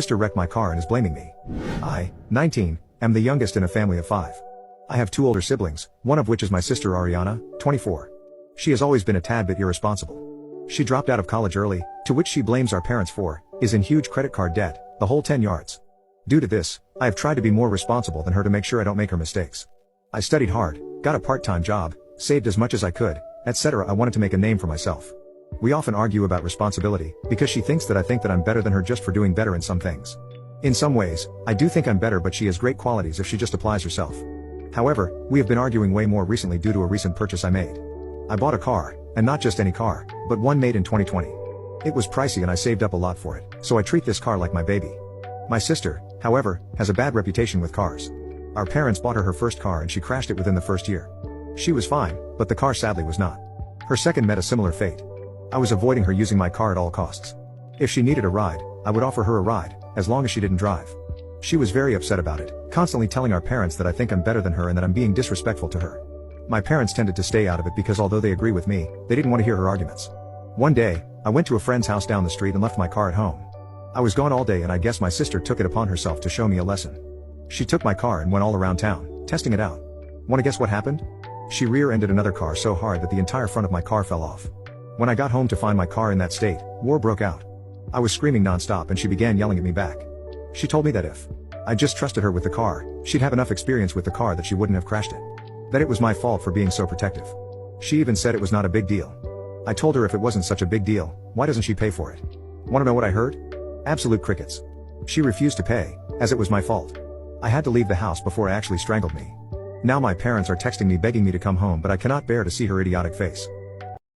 sister wrecked my car and is blaming me. I, 19, am the youngest in a family of 5. I have 2 older siblings, one of which is my sister Ariana, 24. She has always been a tad bit irresponsible. She dropped out of college early, to which she blames our parents for, is in huge credit card debt, the whole 10 yards. Due to this, I have tried to be more responsible than her to make sure I don't make her mistakes. I studied hard, got a part-time job, saved as much as I could, etc. I wanted to make a name for myself. We often argue about responsibility, because she thinks that I think that I'm better than her just for doing better in some things. In some ways, I do think I'm better, but she has great qualities if she just applies herself. However, we have been arguing way more recently due to a recent purchase I made. I bought a car, and not just any car, but one made in 2020. It was pricey and I saved up a lot for it, so I treat this car like my baby. My sister, however, has a bad reputation with cars. Our parents bought her first car and she crashed it within the first year. She was fine, but the car sadly was not. Her second met a similar fate. I was avoiding her using my car at all costs. If she needed a ride, I would offer her a ride, as long as she didn't drive. She was very upset about it, constantly telling our parents that I think I'm better than her and that I'm being disrespectful to her. My parents tended to stay out of it because although they agree with me, they didn't want to hear her arguments. One day, I went to a friend's house down the street and left my car at home. I was gone all day and I guess my sister took it upon herself to show me a lesson. She took my car and went all around town, testing it out. Wanna guess what happened? She rear-ended another car so hard that the entire front of my car fell off. When I got home to find my car in that state, war broke out. I was screaming non-stop and she began yelling at me back. She told me that if I just trusted her with the car, she'd have enough experience with the car that she wouldn't have crashed it. That it was my fault for being so protective. She even said it was not a big deal. I told her if it wasn't such a big deal, why doesn't she pay for it? Wanna know what I heard? Absolute crickets. She refused to pay, as it was my fault. I had to leave the house before it actually strangled me. Now my parents are texting me begging me to come home, but I cannot bear to see her idiotic face.